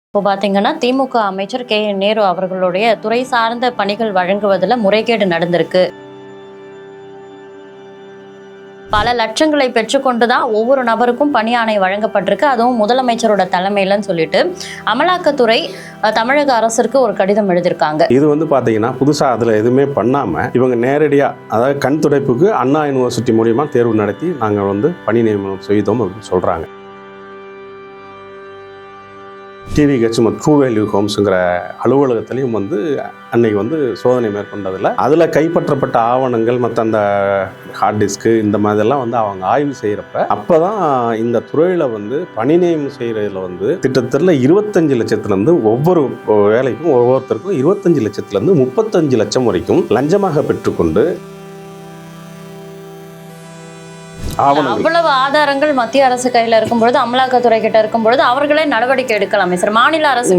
இப்போ பார்த்தீங்கன்னா, திமுக அமைச்சர் கே.என். நேரு அவர்களுடைய துறை சார்ந்த பணிகள் வழங்குவதில் முறைகேடு நடந்திருக்கு. பல லட்சங்களை பெற்றுக்கொண்டு தான் ஒவ்வொரு நபருக்கும் பணி ஆணை வழங்கப்பட்டிருக்கு. அதுவும் முதலமைச்சரோட தலைமையிலன்னு சொல்லிட்டு அமலாக்கத்துறை தமிழக அரசிற்கு ஒரு கடிதம் எழுதியிருக்காங்க. இது பார்த்தீங்கன்னா புதுசாக அதில் எதுவுமே பண்ணாமல் இவங்க நேரடியாக, அதாவது கண் துடைப்புக்கு அண்ணா யூனிவர்சிட்டி மூலிமா தேர்வு நடத்தி நாங்கள் பணி நியமனம் செய்தோம் அப்படின்னு சொல்கிறாங்க. டிவிஹெச் மற்றும் ட்ரூ வேல்யூ ஹோம்ஸுங்கிற அலுவலகத்திலையும் அன்னைக்கு சோதனை மேற்கொண்டதில் அதில் கைப்பற்றப்பட்ட ஆவணங்கள் மற்ற அந்த ஹார்ட் டிஸ்க்கு இந்த மாதிரிலாம் அவங்க ஆய்வு செய்கிறப்ப அப்போ தான் இந்த துறையில் பணி நியமனம் செய்கிறதுல திட்டத்தில் 25 லட்சத்துலேருந்து ஒவ்வொரு வேலைக்கும் ஒவ்வொருத்தருக்கும் 25 லட்சத்துலேருந்து 35 லட்சம் வரைக்கும் லஞ்சமாக பெற்றுக்கொண்டு அவ்வளவு ஆதாரங்கள் மத்திய அரசு கையில இருக்கும்பொழுது, அமலாக்கத்துறை கிட்ட இருக்கும்பொழுது அவர்களே நடவடிக்கை எடுக்கலாமே சார். மாநில அரசு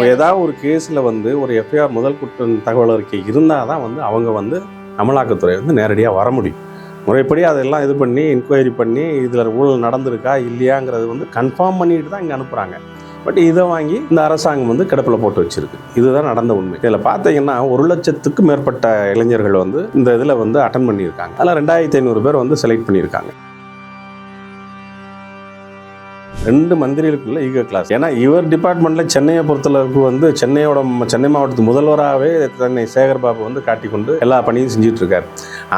ஏதாவது ஒரு கேஸ்ல ஒரு எஃப்ஐஆர் முதல் குற்ற தகவல் அறிக்கை இருந்தால் தான் அவங்க அமலாக்கத்துறை நேரடியாக வர முடியும். முறைப்படி அதெல்லாம் இது பண்ணி என்கொயரி பண்ணி இதில் ஊழல் நடந்திருக்கா இல்லையாங்கிறது கன்ஃபார்ம் பண்ணிட்டு தான் இங்கே அனுப்புகிறாங்க. பட் இதை வாங்கி இந்த அரசாங்கம் கிடப்பில் போட்டு வச்சிருக்கு. இதுதான் நடந்த உண்மை. இதில் பார்த்தீங்கன்னா 1 லட்சத்துக்கும் மேற்பட்ட இளைஞர்கள் இந்த இதில் அட்டன் பண்ணியிருக்காங்க. அதில் 2500 பேர் செலக்ட் பண்ணியிருக்காங்க. 2 மந்திரிகளுக்குள்ள ஈகோ கிளாஸ். ஏன்னா இவர் டிபார்ட்மெண்ட்டில் சென்னையை பொறுத்தளவுக்கு சென்னை மாவட்டத்து முதல்வராகவே தன்னை சேகர் பாபு காட்டிக்கொண்டு எல்லா பணியும் செஞ்சுட்டு இருக்காரு.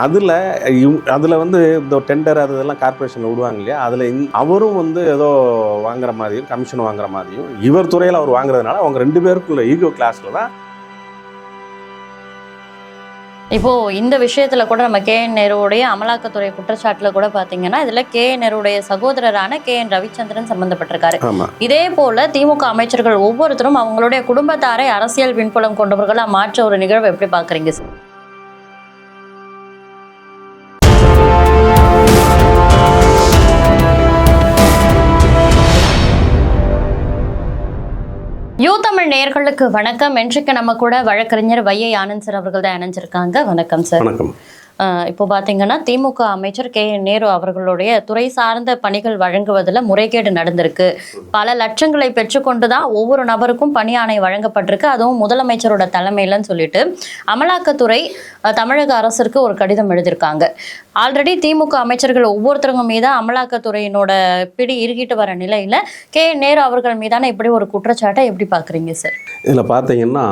அதில் இந்த டெண்டர் அதெல்லாம் கார்பரேஷனில் விடுவாங்க இல்லையா, அதில் அவரும் ஏதோ வாங்குற மாதிரியும் கமிஷன் வாங்குற மாதிரியும் இவர் துறையில் அவர் வாங்குறதுனால அவங்க 2 பேருக்குள்ள ஈகோ கிளாஸில் தான். இப்போ இந்த விஷயத்துல கூட நம்ம கே.என். நேருடைய அமலாக்கத்துறை குற்றச்சாட்டுல கூட பாத்தீங்கன்னா, இதுல கே.என். நேருடைய சகோதரரான கே.என். ரவிச்சந்திரன் சம்பந்தப்பட்டிருக்காரு. இதே போல திமுக அமைச்சர்கள் ஒவ்வொருத்தரும் அவங்களுடைய குடும்பத்தாரை அரசியல் பின்புலம் கொண்டவர்களா மாற்ற ஒரு நிகழ்வு எப்படி பாக்குறீங்க சார்? யூ தமிழ் நேயர்களுக்கு வணக்கம். இன்றைக்கு நம்ம கூட வழக்கறிஞர் வையை ஆனந்த் சார் அவர்கள் தான் இணைஞ்சிருக்காங்க. வணக்கம் சார். வணக்கம். இப்போ பார்த்தீங்கன்னா, திமுக அமைச்சர் கே.என். நேரு அவர்களுடைய துறை சார்ந்த பணிகள் வழங்குவதில் முறைகேடு நடந்திருக்கு. பல லட்சங்களை பெற்றுக்கொண்டு தான் ஒவ்வொரு நபருக்கும் பணி ஆணை வழங்கப்பட்டிருக்கு. அதுவும் முதலமைச்சரோட தலைமையிலன்னு சொல்லிட்டு அமலாக்கத்துறை தமிழக அரசிற்கு ஒரு கடிதம் எழுதியிருக்காங்க. ஆல்ரெடி திமுக அமைச்சர்கள் ஒவ்வொருத்தருங்க மீது அமலாக்கத்துறையினோட பிடி இறுகிட்டு வர நிலையில கே.என். நேரு அவர்கள் மீதான இப்படி ஒரு குற்றச்சாட்டை எப்படி பார்க்குறீங்க சார்? இதில் பார்த்தீங்கன்னா,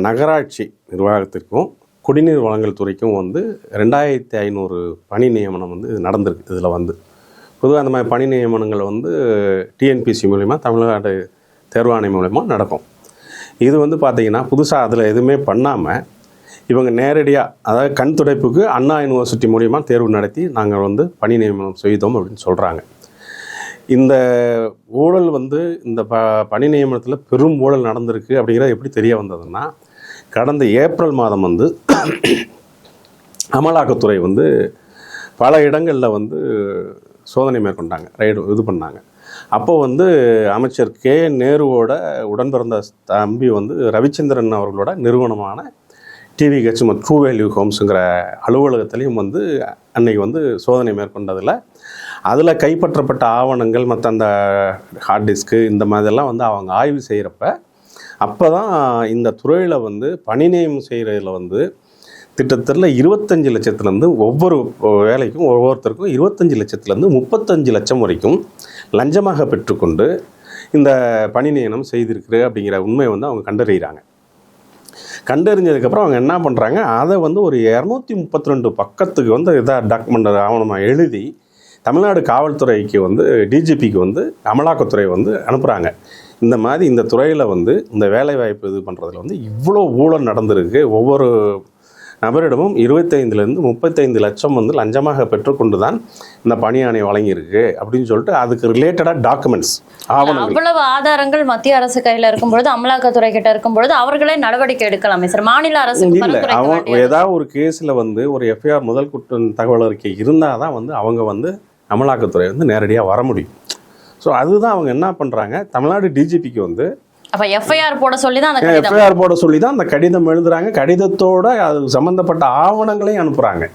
நகராட்சி நிர்வாகத்திற்கும் குடிநீர் வழங்கல் துறைக்கும் 2500 பணி நியமனம் நடந்திருக்கு. இதில் பொதுவாக அந்த மாதிரி பணி நியமனங்கள் டிஎன்பிசி மூலிமா, தமிழ்நாடு தேர்வாணை மூலமாக நடக்கும். இது பார்த்திங்கன்னா புதுசாக அதில் எதுவுமே பண்ணாமல் இவங்க நேரடியாக, அதாவது கண் துடைப்புக்கு அண்ணா யூனிவர்சிட்டி மூலிமா தேர்வு நடத்தி நாங்கள் பணி நியமனம் செய்தோம் அப்படின்னு சொல்கிறாங்க. இந்த ஊழல் இந்த பணி நியமனத்தில் பெரும் ஊழல் நடந்திருக்கு அப்படிங்கிறது எப்படி தெரிய வந்ததுன்னா, கடந்த ஏப்ரல் மாதம் அமலாக்கத்துறை பல இடங்களில் சோதனை மேற்கொண்டாங்க, ரைடு பண்ணாங்க. அப்போது அமைச்சர் கே.என். நேருவோட உடன் பிறந்த தம்பி ரவிச்சந்திரன் அவர்களோட நிறுவனமான டிவிஹெச் மற்றும் ட்ரூ வேல்யூ ஹோம்ஸுங்கிற அலுவலகத்திலையும் அன்னைக்கு சோதனை மேற்கொண்டதில் அதில் கைப்பற்றப்பட்ட ஆவணங்கள் மற்ற அந்த ஹார்ட் டிஸ்க்கு இந்த மாதிரிலாம் அவங்க ஆய்வு செய்கிறப்ப அப்போ தான் இந்த துறையில் பணி நியமனம் செய்கிறதுல திட்டத்தில் 25 லட்சத்துலேருந்து ஒவ்வொரு வேலைக்கும் ஒவ்வொருத்தருக்கும் 25 லட்சத்துலேருந்து 35 லட்சம் வரைக்கும் லஞ்சமாக பெற்றுக்கொண்டு இந்த பணி நியமனம் செய்திருக்கு அப்படிங்கிற உண்மையை அவங்க கண்டறிகிறாங்க. கண்டறிஞ்சதுக்கப்புறம் அவங்க என்ன பண்ணுறாங்க, அதை ஒரு 232 பக்கத்துக்கு இதாக டாக்குமெண்ட் ஆவணமாக எழுதி தமிழ்நாடு காவல்துறைக்கு டிஜிபிக்கு அமலாக்கத்துறை அனுப்புகிறாங்க. இந்த மாதிரி இந்த துறையில் இந்த வேலைவாய்ப்பு இது பண்ணுறதுல இவ்வளோ ஊழல் நடந்திருக்கு. ஒவ்வொரு நபரிடமும் 25லேருந்து 35 லட்சம் லஞ்சமாக பெற்றுக்கொண்டு தான் இந்த பணி ஆணை வழங்கியிருக்கு அப்படின்னு சொல்லிட்டு அதுக்கு ரிலேட்டடாக டாக்குமெண்ட்ஸ், ஆவணங்கள், அவ்வளவு ஆதாரங்கள் மத்திய அரசு கையில் இருக்கும்பொழுது, அமலாக்கத்துறை கிட்ட இருக்கும்பொழுது அவர்களே நடவடிக்கை எடுக்கலாமே சார். மாநில அரசு இல்லை, ஏதாவது ஒரு கேஸில் ஒரு எஃப்ஐஆர் முதல் குற்ற தகவல் அறிக்கை இருந்தால் தான் அவங்க அமலாக்கத்துறை நேரடியாக வர முடியும். ஸோ அதுதான் அவங்க என்ன பண்ணுறாங்க, தமிழ்நாடு டிஜிபிக்கு எஃப்ஐஆர் போட சொல்லி தான் அந்த கடிதம் எழுதுறாங்க. கடிதத்தோட அது சம்மந்தப்பட்ட ஆவணங்களையும் அனுப்புகிறாங்க.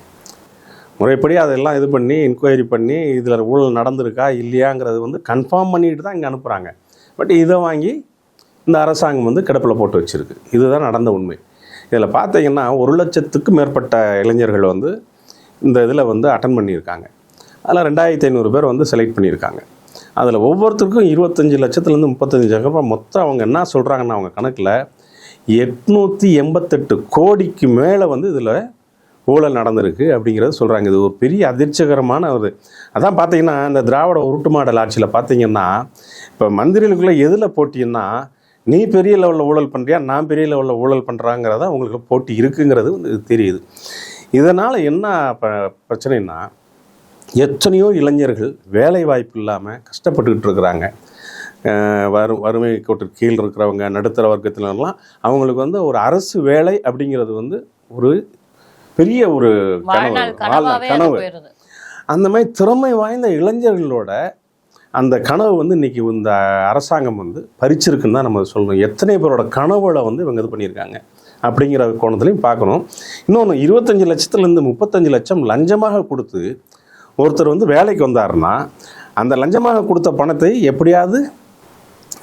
முறைப்படி அதெல்லாம் இது பண்ணி என்கொயரி பண்ணி இதில் ஊழல் நடந்திருக்கா இல்லையாங்கிறது கன்ஃபார்ம் பண்ணிட்டு தான் இங்கே அனுப்புகிறாங்க. பட் இதை வாங்கி இந்த அரசாங்கம் வந்து கிடப்பில் போட்டு வச்சுருக்கு. இதுதான் நடந்த உண்மை. இதில் பார்த்தீங்கன்னா 1,00,000க்கும் மேற்பட்ட இளைஞர்கள் வந்து இந்த இதில் வந்து அட்டன் பண்ணியிருக்காங்க. அதில் 2,500 பேர் வந்து செலக்ட் பண்ணியிருக்காங்க. அதில் ஒவ்வொருத்தருக்கும் 25 லட்சத்துலேருந்து 35 லட்சம் மொத்தம் அவங்க என்ன சொல்கிறாங்கன்னா அவங்க கணக்கில் 888 கோடிக்கு மேலே வந்து இதில் ஊழல் நடந்திருக்கு அப்படிங்கிறது சொல்கிறாங்க. இது ஒரு பெரிய அதிர்ச்சிகரமான ஒரு அதான் பார்த்தீங்கன்னா இந்த திராவிட உருட்டு மாடல் ஆட்சியில் பார்த்தீங்கன்னா இப்போ மந்திரிகளுக்குள்ளே எதில் போட்டின்னா நீ பெரிய லெவலில் ஊழல் பண்ணுறியா நான் பெரிய லெவலில் ஊழல் பண்ணுறாங்கிறத உங்களுக்கு போட்டி இருக்குங்கிறது இது தெரியுது. இதனால் என்ன பிரச்சனைன்னா எத்தனையோ இளைஞர்கள் வேலை வாய்ப்பு இல்லாமல் கஷ்டப்பட்டுக்கிட்டு இருக்கிறாங்க. வறுமை கோட்டுக்கு கீழ் இருக்கிறவங்க நடுத்தர வர்க்கத்தினர்லாம் அவங்களுக்கு வந்து ஒரு அரசு வேலை அப்படிங்கிறது வந்து ஒரு பெரிய ஒரு கனவு. அந்த மாதிரி திறமை வாய்ந்த இளைஞர்களோட அந்த கனவு வந்து இன்றைக்கி இந்த அரசாங்கம் வந்து பறிச்சிருக்குன்னு தான் நம்ம சொல்லணும். எத்தனை பேரோட கனவுகளை வந்து இவங்க இது பண்ணியிருக்காங்க அப்படிங்கிற கோணத்துலையும் பார்க்கணும். இன்னொன்று 25 லட்சத்துலேருந்து 35 லட்சம் லஞ்சமாக கொடுத்து ஒருத்தர் வந்து வேலைக்கு வந்தாருன்னா அந்த லஞ்சமாக கொடுத்த பணத்தை எப்படியாவது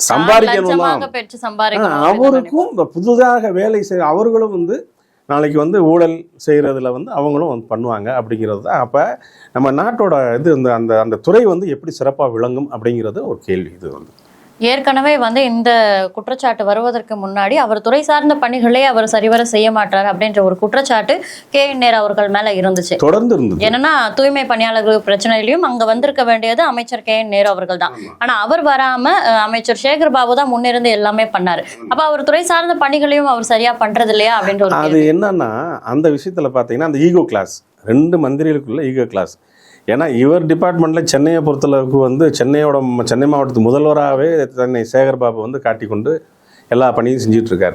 சம்பாதிக்கணும் தான். அவருக்கும் புதுதாக வேலை செய்ய அவர்களும் வந்து நாளைக்கு வந்து ஊழல் செய்கிறதுல வந்து அவங்களும் வந்து பண்ணுவாங்க அப்படிங்கிறது தான். அப்போ நம்ம நாட்டோட இது அந்த அந்த துறை வந்து எப்படி சிறப்பாக விளங்கும் அப்படிங்கிறது ஒரு கேள்வி. இது வந்து ஏற்கனவே வந்து இந்த குற்றச்சாட்டு வருவதற்கு முன்னாடி அவர் துறை சார்ந்த பணிகளே அவர் சரிவர செய்ய மாட்டார் அப்படின்ற ஒரு குற்றச்சாட்டு KN நேரு அவர்கள் மேல இருந்துச்சு, தொடர்ந்து இருந்தது. என்னன்னா தூய்மை பணியாளர்கள் பிரச்சனையிலையும் அங்க வந்திருக்க வேண்டியது அமைச்சர் KN நேரு அவர்கள் தான். ஆனா அவர் வராம அமைச்சர் சேகர் பாபு தான் முன்னிருந்து எல்லாமே பண்ணாரு. அப்ப அவர் துறை சார்ந்த பணிகளையும் அவர் சரியா பண்றது இல்லையா அப்படின்ற ஒரு அது என்னன்னா அந்த விஷயத்துல பாத்தீங்கன்னா அந்த ஈகோ கிளாஸ் 2 மந்திரிகளுக்குள்ள ஈகோ கிளாஸ். ஏன்னா இவர் டிபார்ட்மெண்ட்டில் சென்னையை பொறுத்தளவுக்கு வந்து சென்னை மாவட்டத்து முதல்வராகவே தன்னை சேகர்பாபு வந்து காட்டிக்கொண்டு எல்லா பணியும் செஞ்சிட்ருக்கார்.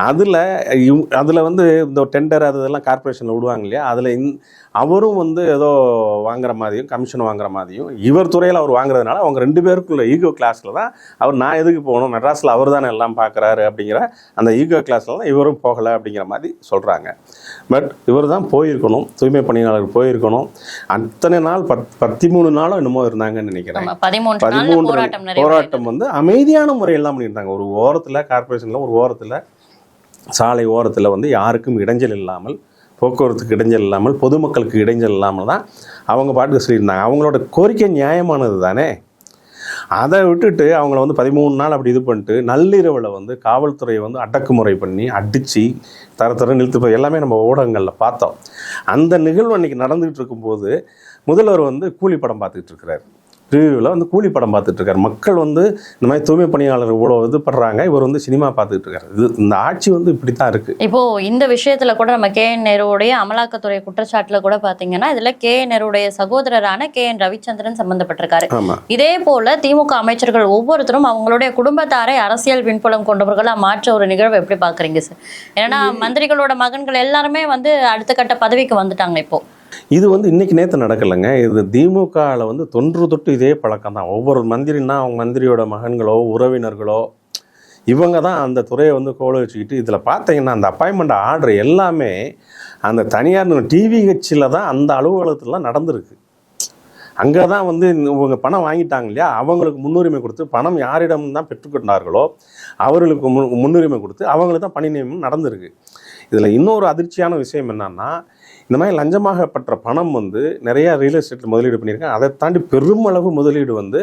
அதில் வந்து இந்த டெண்டர் அதெல்லாம் கார்பரேஷனில் விடுவாங்க இல்லையா, அதில் அவரும் வந்து ஏதோ வாங்குற மாதிரியும் கமிஷன் வாங்குற மாதிரியும் இவர் துறையில் அவர் வாங்குறதுனால அவங்க 2 பேருக்குள்ள ஈகோ கிளாஸில் தான் அவர் நான் எதுக்கு போகணும் மெட்ராஸில் அவர் தானே எல்லாம் பார்க்குறாரு அப்படிங்கிற அந்த ஈகோ கிளாஸில் தான் இவரும் போகலை அப்படிங்கிற மாதிரி சொல்கிறாங்க. பட் இவர் தான் போயிருக்கணும், தூய்மை பணியாளர் போயிருக்கணும். அத்தனை நாள் 13 நாளும் என்னமோ இருந்தாங்கன்னு நினைக்கிறேன். 13 போராட்டம் வந்து அமைதியான முறையெல்லாம் பண்ணியிருந்தாங்க. ஒரு ஓரத்தில் கார்பரேஷனில் ஒரு ஓரத்தில் சாலை ஓரத்தில் வந்து யாருக்கும் இடைஞ்சல் இல்லாமல், போக்குவரத்துக்கு இடைஞ்சல் இல்லாமல், பொதுமக்களுக்கு இடைஞ்சல் இல்லாமல் தான் அவங்க பாட்டுக்கு சொல்லியிருந்தாங்க. அவங்களோட கோரிக்கை நியாயமானது தானே. அதை விட்டுட்டு அவங்கள வந்து 13 நாள் அப்படி இது பண்ணிட்டு நள்ளிரவில் வந்து காவல்துறையை வந்து அடக்குமுறை பண்ணி அடித்து தர நிறுத்து போய் எல்லாமே நம்ம ஊடகங்களில் பார்த்தோம். அந்த நிகழ்வு அன்றைக்கி நடந்துகிட்டு இருக்கும்போது முதல்வர் வந்து கூலி படம் பார்த்துக்கிட்டு இருக்கிறார். ரிவ்யூவில் வந்து கூலி படம் பார்த்துட்டு இருக்காரு. மக்கள் வந்து இந்த மாதிரி தூய்மை பணியாளர் இவ்வளோ இது பண்ணுறாங்க, இவர் வந்து சினிமா பார்த்துட்டு இருக்காரு. இந்த ஆட்சி வந்து இப்படி தான் இருக்குது. இப்போது இந்த விஷயத்தில் கூட நம்ம KN நேருடைய அமலாக்கத்துறை குற்றச்சாட்டில் கூட பார்த்தீங்கன்னா இதில் KN நேருடைய சகோதரரான KN ரவிச்சந்திரன் சம்பந்தப்பட்டிருக்காரு. இதே போல திமுக அமைச்சர்கள் ஒவ்வொருத்தரும் அவங்களுடைய குடும்பத்தாரை அரசியல் பின்புலம் கொண்டவர்களாக மாற்ற ஒரு நிகழ்வு எப்படி பார்க்குறீங்க சார்? ஏன்னா மந்திரிகளோட மகன்கள் எல்லாருமே வந்து அடுத்த கட்ட பதவிக்கு வந்துட்டாங்க. இப்போது இது வந்து இன்றைக்கி நேற்று நடக்கலைங்க. இது திமுகவில் வந்து தொன்று தொட்டு இதே பழக்கம் தான். ஒவ்வொரு மந்திரின்னா அவங்க மந்திரியோட மகன்களோ உறவினர்களோ இவங்க தான் அந்த துறையை வந்து கோல வச்சுக்கிட்டு இதில் பார்த்தீங்கன்னா அந்த அப்பாயின்மெண்ட் ஆர்டர் எல்லாமே அந்த தனியார் TVHல தான் அந்த அலுவலகத்துலாம் நடந்திருக்கு. அங்கே தான் வந்து இவங்க பணம் வாங்கிட்டாங்க இல்லையா, அவங்களுக்கு முன்னுரிமை கொடுத்து பணம் யாரிடம் தான் பெற்றுக்கொண்டார்களோ அவர்களுக்கு முன்னுரிமை கொடுத்து அவங்களுக்கு தான் பணி நியமனம் நடந்திருக்கு. இதில் இன்னொரு அதிர்ச்சியான விஷயம் என்னன்னா இந்த மாதிரி லஞ்சமாக பெற்ற பணம் வந்து நிறையா ரியல் எஸ்டேட்டில் முதலீடு பண்ணியிருக்காங்க. அதை தாண்டி பெருமளவு முதலீடு வந்து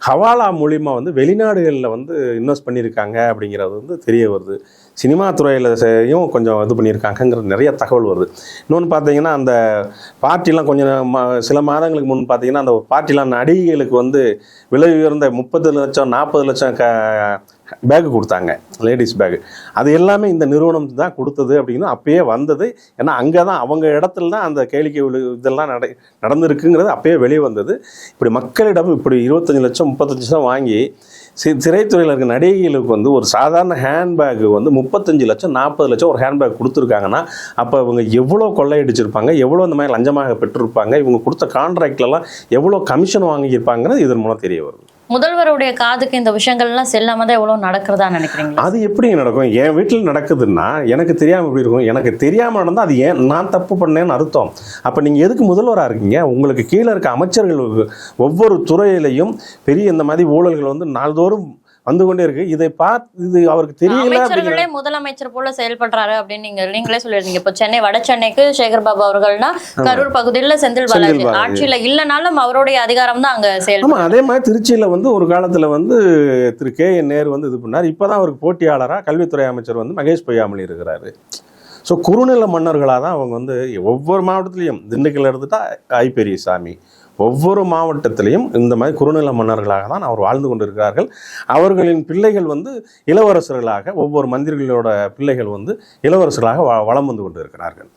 ஹவாலா மூலிமா வந்து வெளிநாடுகளில் வந்து இன்வெஸ்ட் பண்ணியிருக்காங்க அப்படிங்கிறது வந்து தெரிய வருது. சினிமா துறையிலையும் கொஞ்சம் இது பண்ணியிருக்காங்கங்கிறது நிறைய தகவல் வருது. இன்னொன்று பார்த்தீங்கன்னா அந்த பார்ட்டிலாம் கொஞ்சம் சில மாதங்களுக்கு முன் பார்த்தீங்கன்னா அந்த பார்ட்டிலாம் நடிகைகளுக்கு வந்து விலை உயர்ந்த 30 லட்சம் 40 லட்சம் பேக்கு கொடுத்தாங்க, லேடிஸ் பேக்கு. அது எல்லாமே இந்த நிறுவனம் தான் கொடுத்தது அப்படின்னு அப்பயே வந்தது. ஏன்னா அங்கே தான் அவங்க இடத்துல தான் அந்த கேளிக்கை இதெல்லாம் நடந்திருக்குங்கிறது அப்பயே வெளியே வந்தது. இப்படி மக்களிடம் இப்படி 25 லட்சம் 35 லட்சம் வாங்கி திரைத்துறையில் இருக்க நடிகைகளுக்கு வந்து ஒரு சாதாரண ஹேண்ட்பேக்கு வந்து 35 லட்சம் 40 லட்சம் ஒரு ஹேண்ட்பேக் கொடுத்துருக்காங்கன்னா அப்போ இவங்க எவ்வளோ கொள்ளையடிச்சிருப்பாங்க, எவ்வளோ இந்த மாதிரி லஞ்சமாக பெற்றிருப்பாங்க, இவங்க கொடுத்த கான்ட்ராக்ட்லலாம் எவ்வளோ கமிஷன் வாங்கியிருப்பாங்கிறது இதன் மூலம் தெரிய வருது. முதல்வருடைய காதுக்கு இந்த விஷயங்கள்லாம் செல்லாம தான் எவ்வளோ நடக்கிறதா நினைக்கிறீங்க? அது எப்படி நடக்கும்? என் வீட்டில் நடக்குதுன்னா எனக்கு தெரியாமல் எப்படி இருக்கும்? எனக்கு தெரியாமல் நடந்தால் அது ஏன் நான் தப்பு பண்ணேன்னு அர்த்தம். அப்போ நீங்கள் எதுக்கு முதல்வராக இருக்கீங்க? உங்களுக்கு கீழே இருக்க அமைச்சர்கள் ஒவ்வொரு துறையிலையும் பெரிய இந்த மாதிரி ஊழல்கள் வந்து நாள்தோறும் வந்து கொண்டே இருக்கு. இதை பார்த்து இது அவருக்கு தெரியல அமைச்சர்களே முதலமைச்சர் போல செயல்படுறாரு அப்படின்னு நீங்களே சொல்லிருந்தீங்க. இப்போ சென்னை வட சென்னைக்கு சேகர் பாபு அவர்கள்னா கரூர் பகுதியில் செந்தில் பாலாஜி ஆட்சியில இல்லைனாலும் அவருடைய அதிகாரம் தான் அங்க செயல்படும். அதே மாதிரி திருச்சியில வந்து ஒரு காலத்துல வந்து திரு KN நேரு வந்து இது பண்ணார். இப்பதான் அவருக்கு போட்டியாளராக கல்வித்துறை அமைச்சர் வந்து மகேஷ் பொய்யாமொழி இருக்கிறாரு. ஸோ குறுநில மன்னர்களாக தான் அவங்க வந்து ஒவ்வொரு மாவட்டத்திலையும், திண்டுக்கல் எடுத்துட்டா ஐ பெரியசாமி, ஒவ்வொரு மாவட்டத்திலையும் இந்த மாதிரி குறுநில மன்னர்களாக தான் அவர் வாழ்ந்து கொண்டிருக்கிறார்கள். அவர்களின் பிள்ளைகள் வந்து இளவரசர்களாக, ஒவ்வொரு மந்திரிகளோட பிள்ளைகள் வந்து இளவரசர்களாக வலம் வந்து கொண்டு இருக்கிறார்கள்.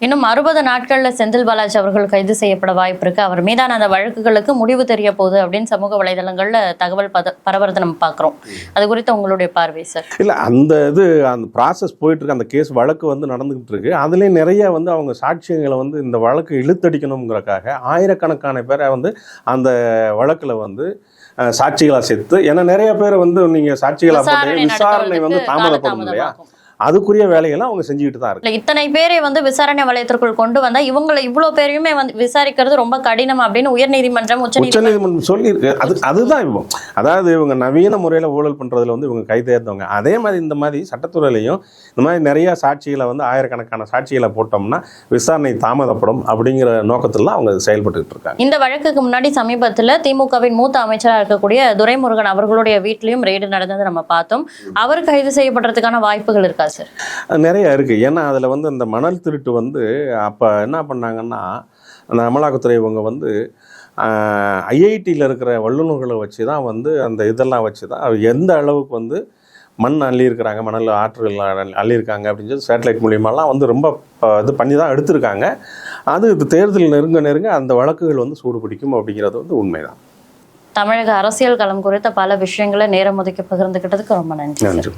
இன்னும் 60 நாட்கள்ல செந்தில் பாலாஜி அவர்கள் கைது செய்யப்பட வாய்ப்பு இருக்கு. அவர் மீதான அந்த வழக்குகளுக்கு முடிவு தெரிய போகுது அப்படின்னு சமூக வலைதளங்கள்ல தகவல் பரவறதை நம்ம பார்க்குறோம். அது குறித்து உங்களுடைய பார்வை சார்? இல்லை, அந்த ப்ராசஸ் போயிட்டு இருக்கு. அந்த கேஸ் வழக்கு வந்து நடந்துகிட்டு இருக்கு. அதுலேயும் நிறைய வந்து அவங்க சாட்சியங்களை வந்து இந்த வழக்கு இழுத்தடிக்கணுங்கிறக்காக ஆயிரக்கணக்கான பேரை வந்து அந்த வழக்கில் வந்து சாட்சிகளாக சேர்த்து, ஏன்னா நிறைய பேர் வந்து நீங்கள் சாட்சிகளாக போட்டு விசாரணை வந்து தாமதப்படும் இல்லையா, அதுக்குரிய வேலையெல்லாம் அவங்க செஞ்சுக்கிட்டு தான் இருக்கு. இத்தனை பேரை வந்து விசாரணை வலயத்திற்குள் கொண்டு வந்தா இவங்களை இவ்வளவு பேரையுமே வந்து விசாரிக்கிறது ரொம்ப கடினம் அப்படின்னு உயர்நீதிமன்றம் உச்சநீதிமன்றம் சொல்லியிருக்கு. அதுதான் இவங்க, அதாவது இவங்க நவீன முறையில் ஊழல் பண்றதுல வந்து இவங்க கைதேர்ந்தவங்க. அதே மாதிரி இந்த மாதிரி சட்டத்துறையிலையும் இந்த மாதிரி நிறைய சாட்சிகளை வந்து ஆயிரக்கணக்கான சாட்சிகளை போட்டோம்னா விசாரணை தாமதப்படும் அப்படிங்கிற நோக்கத்தில் அவங்க செயல்பட்டு இருக்காங்க. இந்த வழக்குக்கு முன்னாடி சமீபத்தில் திமுகவின் மூத்த அமைச்சராக இருக்கக்கூடிய துரைமுருகன் அவர்களுடைய வீட்லயும் ரெய்டு நடந்தது நம்ம பார்த்தோம். அவர் கைது செய்யப்படுறதுக்கான வாய்ப்புகள் இருக்கா சார்? நிறைய இருக்குது. ஏன்னா அதில் வந்து அந்த மணல் திருட்டு வந்து அப்போ என்ன பண்ணாங்கன்னா, அந்த அமலாக்கத்துறை இவங்க வந்து IITயில் இருக்கிற வல்லுநர்களை வச்சு தான் வந்து அந்த இதெல்லாம் வச்சு தான் எந்த அளவுக்கு வந்து மண் அள்ளியிருக்கிறாங்க, மணல் ஆற்றுகள் அள்ளியிருக்காங்க அப்படின்னு சொல்லி சேட்டலைட் மூலியமாலாம் வந்து ரொம்ப இது பண்ணி தான் எடுத்திருக்காங்க. அது தேர்தல் நெருங்க அந்த வழக்குகள் வந்து சூடு பிடிக்கும் அப்படிங்கிறது வந்து உண்மைதான். தமிழக அரசியல் களம் குறித்த பல விஷயங்களை நேரம் ஒதுக்கி பகிர்ந்துக்கிட்டதுக்கு ரொம்ப நன்றி. நன்றி.